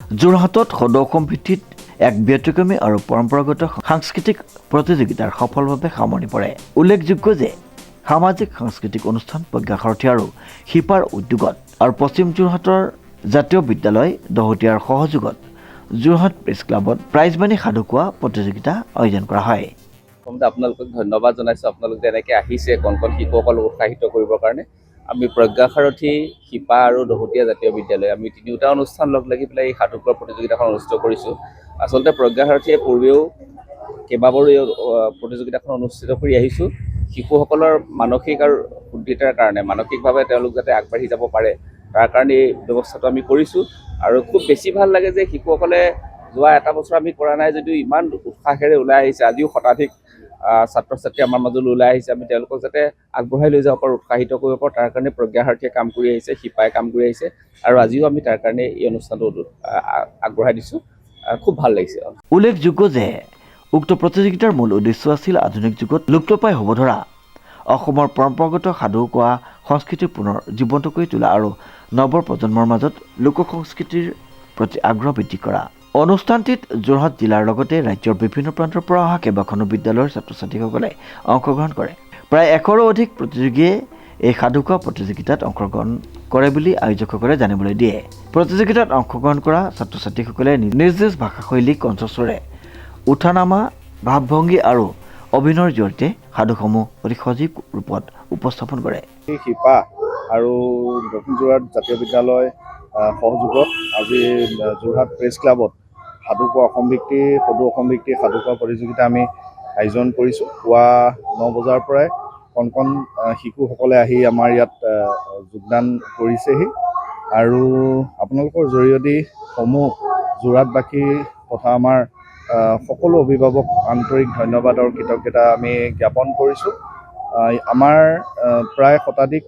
যোৰহাটত সদৌ অসম ভিত্তিত এক ব্যতিক্ৰমী আৰু পৰম্পৰাগত সাংস্কৃতিক প্ৰতিযোগিতাৰ সফলভাৱে সামৰণি পৰে। উল্লেখযোগ্য যে সামাজিক সাংস্কৃতিক অনুষ্ঠান প্ৰজ্ঞাসাৰথী আৰু শিপাৰ উদ্যোগত আৰু পশ্চিম যোৰহাটৰ জাতীয় বিদ্যালয় দহোটীয়াৰ সহযোগত যোৰহাট প্ৰেছ ক্লাবত প্ৰাইজ মানি সাধু কোৱা প্ৰতিযোগিতা আয়োজন কৰা হয়। আপোনালোকক ধন্যবাদ জনাইছোঁ। আপোনালোক যেনেকৈ আহিছে কণ শিশুসকলক উৎসাহিত কৰিবৰ কাৰণে। আমি প্ৰজ্ঞাসাৰথী, শিপা আৰু দহোটীয়া জাতীয় বিদ্যালয় আমি তিনিওটা অনুষ্ঠান লগ লাগি পেলাই এই সাধু কোৱা প্ৰতিযোগিতাখন অনুষ্ঠিত কৰিছোঁ। আচলতে প্ৰজ্ঞাসাৰথীয়ে পূৰ্বেও কেইবাবাৰো এই প্ৰতিযোগিতাখন অনুষ্ঠিত কৰি আহিছোঁ। শিশুসকলৰ মানসিক আৰু উদ্দীতাৰ কাৰণে, মানসিকভাৱে তেওঁলোক যাতে আগবাঢ়ি যাব পাৰে তাৰ কাৰণে এই ব্যৱস্থাটো আমি কৰিছোঁ। আৰু খুব বেছি ভাল লাগে যে শিশুসকলে যোৱা এটা বছৰ আমি কৰা নাই যদিও ইমান উৎসাহেৰে ওলাই আহিছে। আজিও শতাধিক ছাত্ৰ ছাত্ৰী আমাৰ মাজলৈ ওলাই আহিছে। আমি তেওঁলোকক যাতে আগবঢ়াই লৈ যাব পাৰোঁ, উৎসাহিত কৰিব পাৰোঁ তাৰ কাৰণে প্ৰজ্ঞাসাৰথীয়ে কাম কৰি আহিছে, শিপাই কাম কৰি আহিছে আৰু আজিও আমি তাৰ কাৰণে এই অনুষ্ঠানটো আগবঢ়াই দিছোঁ। খুব ভাল লাগিছে। উল্লেখযোগ্য যে উক্ত প্ৰতিযোগিতাৰ মূল উদ্দেশ্য আছিল আধুনিক যুগত লুপ্তপ্ৰায় হ'ব ধৰা অসমৰ পৰম্পৰাগত সাধু কোৱা সংস্কৃতি পুনৰ জীৱন্ত কৰি তোলা আৰু নৱ প্ৰজন্মৰ মাজত লোক সংস্কৃতিৰ প্ৰতি আগ্ৰহ বৃদ্ধি কৰা। অনুষ্ঠানটিত যোৰহাট জিলাৰ লগতে ৰাজ্যৰ বিভিন্ন প্ৰান্তৰ পৰা অহা কেইবাখনো বিদ্যালয়ৰ ছাত্ৰ ছাত্ৰীসকলে অংশগ্ৰহণ কৰে। প্ৰায় 100ৰো অধিক প্ৰতিযোগীয়ে এই সাধু কোৱা প্ৰতিযোগিতাত অংশগ্ৰহণ কৰে বুলি আয়োজকসকলে জানিবলৈ দিয়ে। প্ৰতিযোগিতাত অংশগ্ৰহণ কৰা ছাত্ৰ ছাত্ৰীসকলে নিজ নিজ ভাষাশৈলী কণ্ঠস্বৰে উঠানামা, ভাৱভংগী আৰু অভিনয়ৰ জৰিয়তে সাধুসমূহ অতি সজীৱ ৰূপত উপস্থাপন কৰে। শিপা আৰু দক্ষিণ যোৰহাট জাতীয় বিদ্যালয় সহযোগত আজি যোৰহাট প্ৰেছ ক্লাবত সাধু কোৱা সদৌ অসম ভিত্তিক সাধু কোৱা প্ৰতিযোগিতা আমি আয়োজন কৰিছোঁ। পুৱা 9 বজাৰ পৰাই কণ শিশুসকলে আহি আমাৰ ইয়াত যোগদান কৰিছেহি আৰু আপোনালোকৰ জৰিয়তে সমূহ যোৰহাটবাসী তথা আমাৰ সকলো অভিভাৱক আন্তৰিক ধন্যবাদ আৰু কৃতজ্ঞতা আমি জ্ঞাপন কৰিছোঁ। আমাৰ প্ৰায় শতাধিক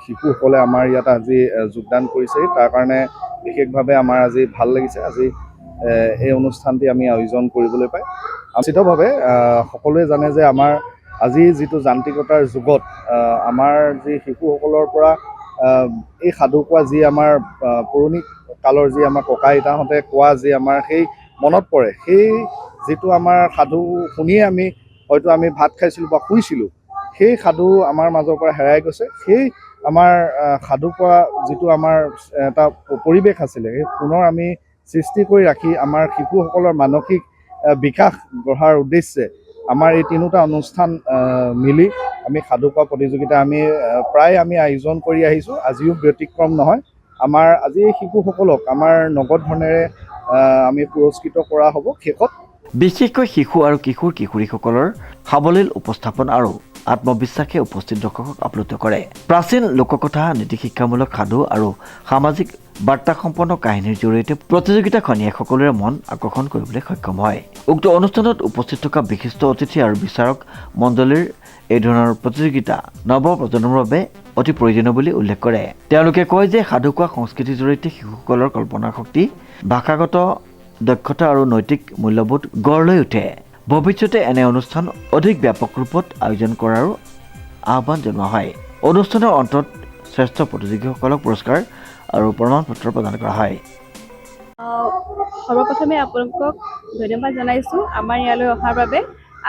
শিশুসকলে আমাৰ ইয়াত আজি যোগদান কৰিছে। তাৰ কাৰণে বিশেষভাৱে আমাৰ আজি ভাল লাগিছে। আজি এই অনুষ্ঠানটি আমি আয়োজন কৰিবলৈ পাই নিশ্চিতভাৱে সকলোৱে জানে যে আমাৰ আজি যিটো যান্ত্ৰিকতাৰ যুগত আমাৰ যি শিশুসকলৰ পৰা এই সাধু কোৱা যি আমাৰ পুৰণি কালৰ যি আমাৰ ককা আইতাহঁতে কোৱা যি আমাৰ সেই মনত পৰে, সেই যিটো আমাৰ সাধু শুনিয়ে হয়তো আমি ভাত খাইছিলোঁ বা শুইছিলোঁ, সেই সাধু আমাৰ মাজৰ পৰা হেৰাই গৈছে। সেই আমাৰ সাধু কোৱা যিটো আমাৰ এটা পৰিৱেশ আছিলে, সেই পুনৰ আমি সৃষ্টি কৰি ৰাখি আমাৰ শিশুসকলৰ মানসিক বিকাশ গঢ়াৰ উদ্দেশ্যে আমাৰ এই তিনিওটা অনুষ্ঠান মিলি আমি সাধু কোৱা প্ৰতিযোগিতা প্ৰায় আয়োজন কৰি আহিছোঁ। আজিও ব্যতিক্ৰম নহয়। আমাৰ আজি এই শিশুসকলক আমাৰ নগদ ধনেৰে আমি পুৰস্কৃত কৰা হ'ব শেষত। বিশেষকৈ শিশু আৰু কিশোৰীসকলৰ সাৱলীল উপস্থাপন আৰু আত্মবিশ্বাসে উপস্থিত দৰ্শকক আপ্লুত কৰে। প্ৰাচীন লোককথা, নীতিশিক্ষামূলক সাধু আৰু সামাজিক বাৰ্তাসম্পন্ন কাহিনীৰ জৰিয়তে প্ৰতিযোগিতাখনিয়ে সকলোৰে মন আকৰ্ষণ কৰিবলৈ সক্ষম হয়। উক্ত অনুষ্ঠানত উপস্থিত থকা বিশিষ্ট অতিথি আৰু বিচাৰক মণ্ডলীৰ এই ধৰণৰ প্ৰতিযোগিতা নৱ প্ৰজন্মৰ বাবে অতি প্ৰয়োজনীয় বুলি উল্লেখ কৰে। তেওঁলোকে কয় যে সাধু কোৱা সংস্কৃতিৰ জৰিয়তে শিশুসকলৰ কল্পনা শক্তি, ভাষাগত দক্ষতা আৰু নৈতিক মূল্যবোধ গঢ় লৈ উঠে। ভৱিষ্যতে এনে অনুষ্ঠান অধিক ব্যাপক ৰূপত আয়োজন কৰাৰো আহ্বান জনোৱা হয়। অনুষ্ঠানৰ অন্তত শ্ৰেষ্ঠ প্ৰতিযোগীসকলক পুৰস্কাৰ আৰু প্ৰমাণ পত্ৰ প্ৰদান কৰা হয়। সৰ্বপ্ৰথমে আপোনালোকক ধন্যবাদ জনাইছোঁ আমাৰ ইয়ালৈ অহাৰ বাবে।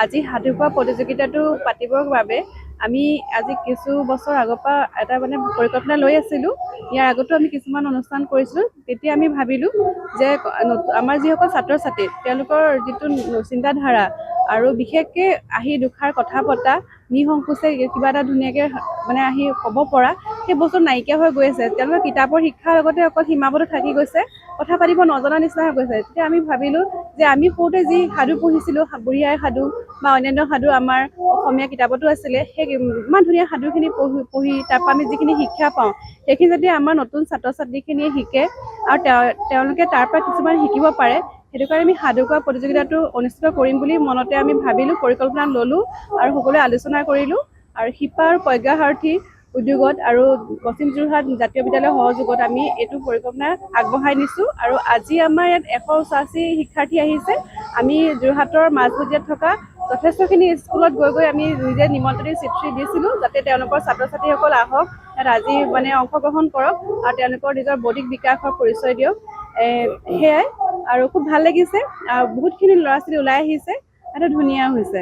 আজি সাধু কোৱা প্ৰতিযোগিতাটো পাতিবৰ বাবে আমি আজি কিছু বছৰ আগৰ পৰা এটা পৰিকল্পনা লৈ আছিলোঁ। ইয়াৰ আগতো আমি কিছুমান অনুষ্ঠান কৰিছিলোঁ। তেতিয়া আমি ভাবিলোঁ যে আমাৰ যিসকল ছাত্ৰ ছাত্ৰী তেওঁলোকৰ যিটো চিন্তাধাৰা আৰু বিশেষকৈ আহি দুষাৰ কথা পতা, নিসংকোচে কিবা এটা ধুনীয়াকৈ আহি ক'ব পৰা, সেই বস্তু নাইকিয়া হৈ গৈ আছে। তেওঁলোকে কিতাপৰ শিক্ষাৰ লগতে অকল সীমাবদ্ধ থাকি গৈছে, কথা পাতিব নজনা নিচিনা হৈ গৈছে। তেতিয়া আমি ভাবিলোঁ যে আমি সৰুতে যি সাধু পঢ়িছিলোঁ, বুঢ়ী আই সাধু বা অন্যান্য সাধু আমাৰ অসমীয়া কিতাপতো আছিলে, সেই ইমান ধুনীয়া সাধুখিনি পঢ়ি তাৰপৰা আমি যিখিনি শিক্ষা পাওঁ, সেইখিনি যদি আমাৰ নতুন ছাত্ৰ ছাত্ৰীখিনিয়ে শিকে আৰু তেওঁলোকে তাৰপৰা কিছুমান শিকিব পাৰে, সেইটো কাৰণে আমি সাধু কোৱা প্ৰতিযোগিতাটো অনুষ্ঠিত কৰিম বুলি মনতে আমি ভাবিলোঁ, পৰিকল্পনা ল'লোঁ আৰু সকলোৱে আলোচনা কৰিলোঁ। আৰু শিপা আৰু প্ৰজ্ঞাসাৰথী উদ্যোগত আৰু পশ্চিম যোৰহাট জাতীয় বিদ্যালয়ৰ সহযোগত আমি এইটো পৰিকল্পনা আগবঢ়াই নিছোঁ। আৰু আজি আমাৰ ইয়াত 188 শিক্ষাৰ্থী আহিছে। আমি যোৰহাটৰ মাজমজিয়াত থকা যথেষ্টখিনি স্কুলত গৈ আমি নিজে নিমন্ত্ৰণী চিঠি দিছিলোঁ যাতে তেওঁলোকৰ ছাত্ৰ ছাত্ৰীসকল আহক, ইয়াত আজি অংশগ্ৰহণ কৰক আৰু তেওঁলোকৰ নিজৰ বৌদ্ধিক বিকাশৰ পৰিচয় দিয়ক। সেয়াই আৰু খুব ভাল লাগিছে আৰু বহুতখিনি ল'ৰা ছোৱালী ওলাই আহিছে আৰু ধুনীয়া হৈছে।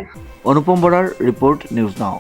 অনুপম বৰাৰ ৰিপৰ্ট, নিউজ নাও।